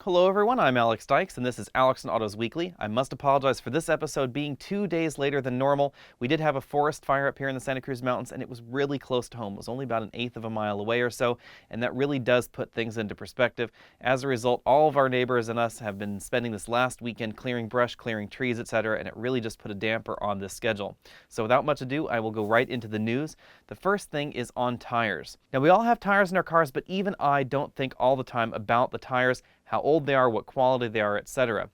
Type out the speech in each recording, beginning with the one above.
Hello everyone, I'm Alex Dykes and this is Alex and Autos Weekly. I must apologize for this episode being 2 days later than normal. We did have a forest fire up here in the Santa Cruz Mountains and it was really close to home. It was only about 1/8 of a mile away or so, and that really does put things into perspective. As a result, all of our neighbors and us have been spending this last weekend clearing brush, clearing trees, etc., and it really just put a damper on this schedule. So without much ado, I will go right into the news. The first thing is on tires. Now we all have tires in our cars, but even I don't think all the time about the tires, how old they are, what quality they are, etc.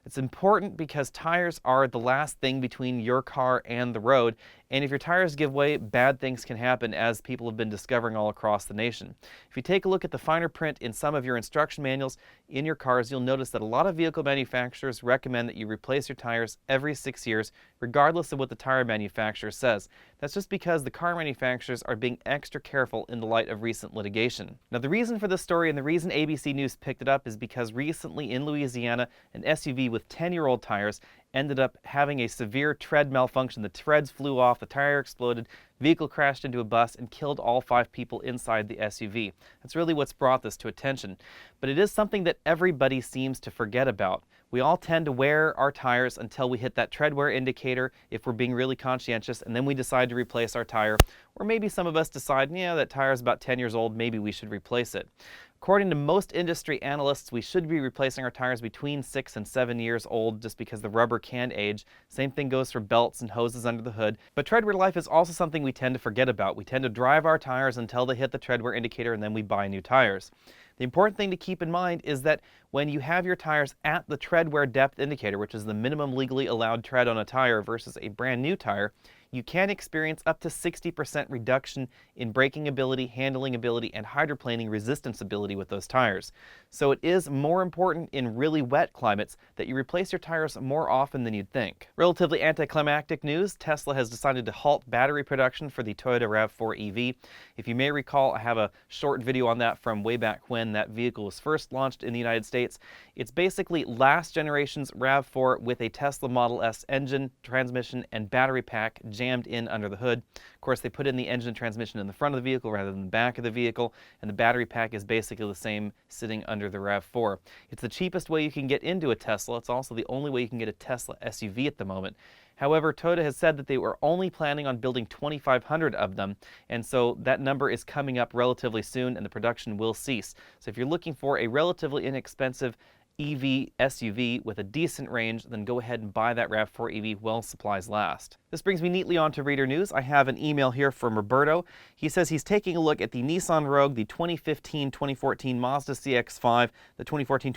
It's important because tires are the last thing between your car and the road, and if your tires give way, bad things can happen, as people have been discovering all across the nation. If you take a look at the finer print in some of your instruction manuals in your cars, you'll notice that a lot of vehicle manufacturers recommend that you replace your tires every 6 years, regardless of what the tire manufacturer says. That's just because the car manufacturers are being extra careful in the light of recent litigation. Now, the reason for this story and the reason ABC News picked it up is because recently in Louisiana, an SUV with 10-year-old tires ended up having a severe tread malfunction. The treads flew off, the tire exploded, vehicle crashed into a bus and killed all 5 people inside the SUV. That's really what's brought this to attention. But it is something that everybody seems to forget about. We all tend to wear our tires until we hit that tread wear indicator if we're being really conscientious, and then we decide to replace our tire. Or maybe some of us decide, yeah, that tire is about 10 years old, maybe we should replace it. According to most industry analysts, we should be replacing our tires between 6 and 7 years old just because the rubber can age. Same thing goes for belts and hoses under the hood. But tread wear life is also something we tend to forget about. We tend to drive our tires until they hit the tread wear indicator and then we buy new tires. The important thing to keep in mind is that when you have your tires at the tread wear depth indicator, which is the minimum legally allowed tread on a tire versus a brand new tire, you can experience up to 60% reduction in braking ability, handling ability, and hydroplaning resistance ability with those tires. So it is more important in really wet climates that you replace your tires more often than you'd think. Relatively anticlimactic news, Tesla has decided to halt battery production for the Toyota RAV4 EV. If you may recall, I have a short video on that from way back when that vehicle was first launched in the United States. It's basically last generation's RAV4 with a Tesla Model S engine, transmission, and battery pack jammed in under the hood. Of course, they put in the engine and transmission in the front of the vehicle rather than the back of the vehicle, and the battery pack is basically the same sitting under the RAV4. It's the cheapest way you can get into a Tesla. It's also the only way you can get a Tesla SUV at the moment. However, Toyota has said that they were only planning on building 2,500 of them, and so that number is coming up relatively soon and the production will cease. So if you're looking for a relatively inexpensive EV SUV with a decent range, then go ahead and buy that RAV4 EV while supplies last. This brings me neatly on to reader news. I have an email here from Roberto. He says he's taking a look at the Nissan Rogue, the 2015-2014 Mazda CX-5, the 2014-2015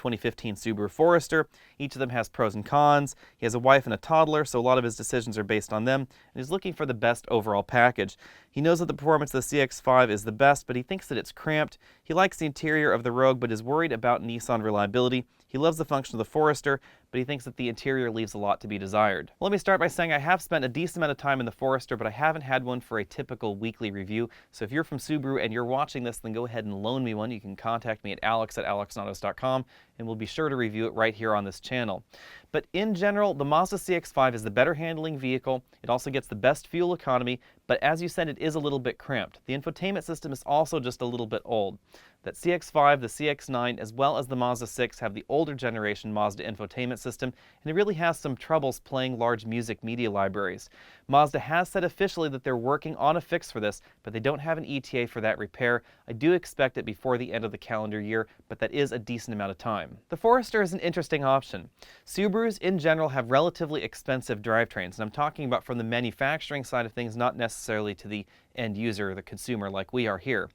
Subaru Forester. Each of them has pros and cons. He has a wife and a toddler, so a lot of his decisions are based on them, and he's looking for the best overall package. He knows that the performance of the CX-5 is the best, but he thinks that it's cramped. He likes the interior of the Rogue, but is worried about Nissan reliability. He loves the function of the Forester, but he thinks that the interior leaves a lot to be desired. Well, let me start by saying I have spent a decent amount of time in the Forester, but I haven't had one for a typical weekly review. So if you're from Subaru and you're watching this, then go ahead and loan me one. You can contact me at alex@alexandautos.com, and we'll be sure to review it right here on this channel. But in general, the Mazda CX-5 is the better handling vehicle. It also gets the best fuel economy, but as you said, it is a little bit cramped. The infotainment system is also just a little bit old. That CX-5, the CX-9, as well as the Mazda 6 have the older generation Mazda infotainment system, and it really has some troubles playing large music media libraries. Mazda has said officially that they're working on a fix for this, but they don't have an ETA for that repair. I do expect it before the end of the calendar year, but that is a decent amount of time. The Forester is an interesting option. Subarus in general have relatively expensive drivetrains, and I'm talking about from the manufacturing side of things, not necessarily to the end user, the consumer, like we are here.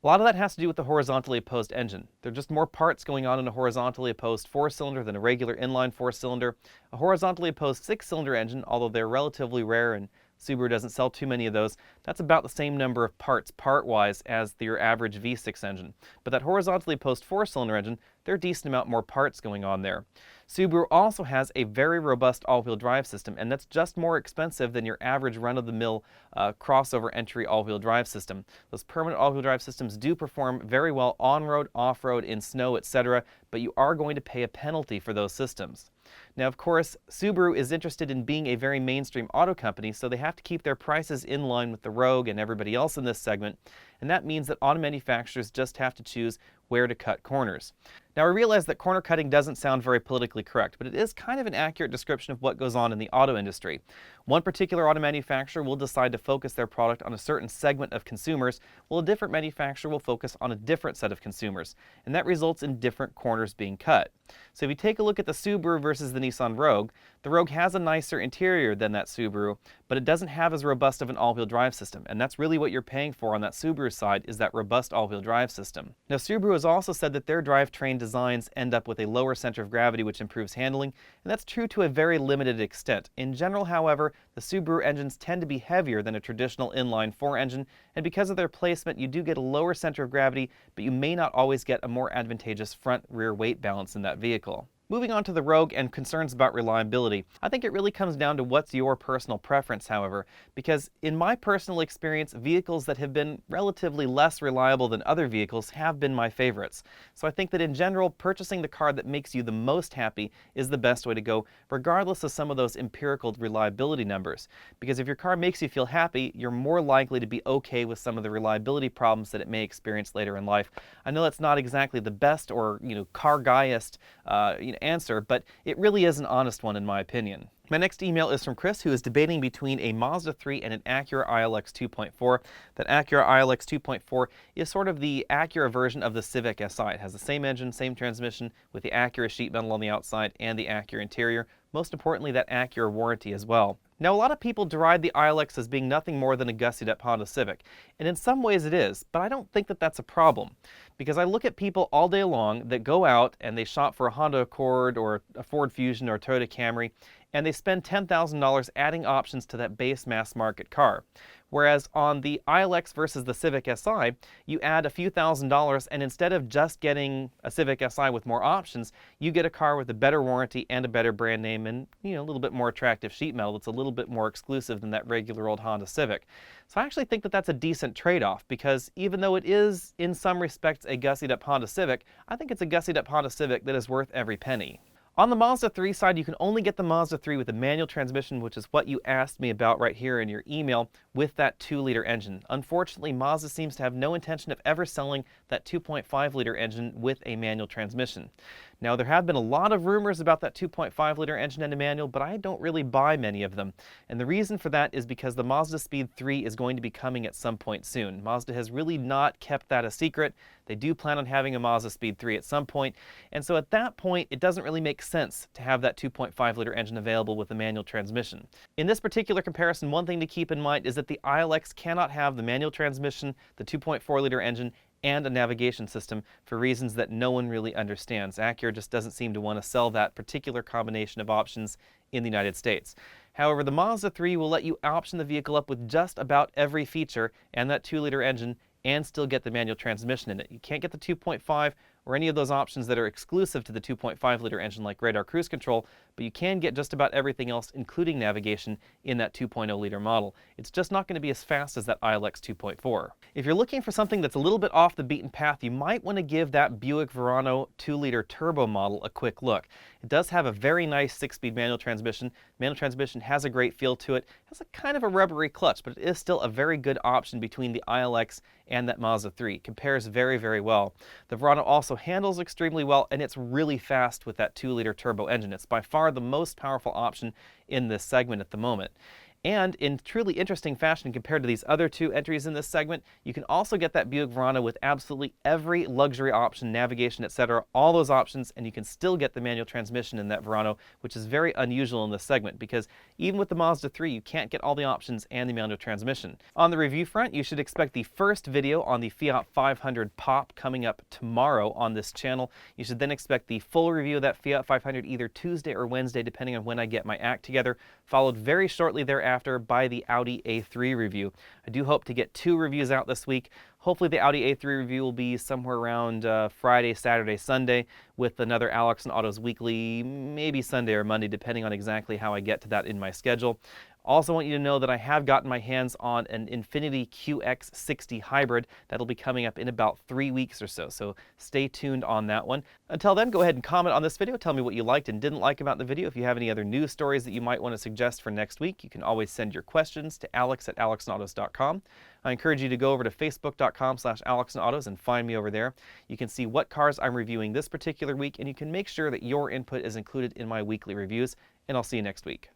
A lot of that has to do with the horizontally opposed engine. There are just more parts going on in a horizontally opposed 4-cylinder than a regular inline 4-cylinder. A horizontally opposed 6-cylinder engine, although they're relatively rare and Subaru doesn't sell too many of those, that's about the same number of parts part-wise as your average V6 engine. But that horizontally opposed 4-cylinder engine, there are a decent amount more parts going on there. Subaru also has a very robust all-wheel drive system, and that's just more expensive than your average run-of-the-mill crossover entry all-wheel drive system. Those permanent all-wheel drive systems do perform very well on-road, off-road, in snow, etc., but you are going to pay a penalty for those systems. Now, of course, Subaru is interested in being a very mainstream auto company, so they have to keep their prices in line with the Rogue and everybody else in this segment, and that means that auto manufacturers just have to choose where to cut corners. Now, I realize that corner cutting doesn't sound very politically correct, but it is kind of an accurate description of what goes on in the auto industry. One particular auto manufacturer will decide to focus their product on a certain segment of consumers, while a different manufacturer will focus on a different set of consumers, and that results in different corners being cut. So if you take a look at the Subaru versus the Nissan Rogue, the Rogue has a nicer interior than that Subaru, but it doesn't have as robust of an all-wheel drive system, and that's really what you're paying for on that Subaru side, is that robust all-wheel drive system. Now, Subaru has also said that their drivetrain designs end up with a lower center of gravity, which improves handling, and that's true to a very limited extent. In general, however, the Subaru engines tend to be heavier than a traditional inline-4 engine, and because of their placement, you do get a lower center of gravity, but you may not always get a more advantageous front-rear weight balance in that vehicle. Moving on to the Rogue and concerns about reliability, I think it really comes down to what's your personal preference, however, because in my personal experience, vehicles that have been relatively less reliable than other vehicles have been my favorites. So I think that in general, purchasing the car that makes you the most happy is the best way to go, regardless of some of those empirical reliability numbers. Because if your car makes you feel happy, you're more likely to be okay with some of the reliability problems that it may experience later in life. I know that's not exactly the best or, car guyest, answer, but it really is an honest one in my opinion. My next email is from Chris, who is debating between a Mazda 3 and an Acura ILX 2.4. That Acura ILX 2.4 is sort of the Acura version of the Civic Si. It has the same engine, same transmission, with the Acura sheet metal on the outside and the Acura interior. Most importantly, that Acura warranty as well. Now, a lot of people deride the ILX as being nothing more than a gussied-up Honda Civic, and in some ways it is, but I don't think that that's a problem, because I look at people all day long that go out and they shop for a Honda Accord or a Ford Fusion or a Toyota Camry, and they spend $10,000 adding options to that base mass market car. Whereas on the ILX versus the Civic Si, you add a few $1,000s, and instead of just getting a Civic Si with more options, you get a car with a better warranty and a better brand name and, a little bit more attractive sheet metal that's a little bit more exclusive than that regular old Honda Civic. So I actually think that that's a decent trade-off, because even though it is, in some respects, a gussied-up Honda Civic, I think it's a gussied-up Honda Civic that is worth every penny. On the Mazda 3 side, you can only get the Mazda 3 with a manual transmission, which is what you asked me about right here in your email, with that 2-liter engine. Unfortunately, Mazda seems to have no intention of ever selling that 2.5-liter engine with a manual transmission. Now, there have been a lot of rumors about that 2.5-liter engine and a manual, but I don't really buy many of them. And the reason for that is because the Mazda Speed 3 is going to be coming at some point soon. Mazda has really not kept that a secret. They do plan on having a Mazda Speed 3 at some point, and so at that point, it doesn't really make sense to have that 2.5-liter engine available with a manual transmission. In this particular comparison, one thing to keep in mind is that the ILX cannot have the manual transmission, the 2.4-liter engine, and a navigation system for reasons that no one really understands. Acura just doesn't seem to want to sell that particular combination of options in the United States. However, the Mazda 3 will let you option the vehicle up with just about every feature and that 2-liter engine and still get the manual transmission in it. You can't get the 2.5 or any of those options that are exclusive to the 2.5-liter engine like radar cruise control, but you can get just about everything else, including navigation, in that 2.0-liter model. It's just not going to be as fast as that ILX 2.4. If you're looking for something that's a little bit off the beaten path, you might want to give that Buick Verano 2-liter turbo model a quick look. It does have a very nice 6-speed manual transmission. Manual transmission has a great feel to it. It has a kind of a rubbery clutch, but it is still a very good option between the ILX and that Mazda 3. It compares very, very well. The Verano also handles extremely well, and it's really fast with that 2-liter turbo engine. It's by far the most powerful option in this segment at the moment. And in truly interesting fashion compared to these other two entries in this segment, you can also get that Buick Verano with absolutely every luxury option, navigation, etc., all those options, and you can still get the manual transmission in that Verano, which is very unusual in this segment because even with the Mazda 3, you can't get all the options and the manual transmission. On the review front, you should expect the first video on the Fiat 500 Pop coming up tomorrow on this channel. You should then expect the full review of that Fiat 500 either Tuesday or Wednesday, depending on when I get my act together, followed very shortly thereafter by the Audi A3 review. I do hope to get 2 reviews out this week. Hopefully the Audi A3 review will be somewhere around Friday, Saturday, Sunday, with another Alex and Autos Weekly, maybe Sunday or Monday, depending on exactly how I get to that in my schedule. Also want you to know that I have gotten my hands on an Infiniti QX60 hybrid that'll be coming up in about 3 weeks or so, so stay tuned on that one. Until then, go ahead and comment on this video, tell me what you liked and didn't like about the video. If you have any other news stories that you might want to suggest for next week, you can always send your questions to alex@alexandautos.com. I encourage you to go over to facebook.com/alexandautos and find me over there. You can see what cars I'm reviewing this particular week, and you can make sure that your input is included in my weekly reviews, and I'll see you next week.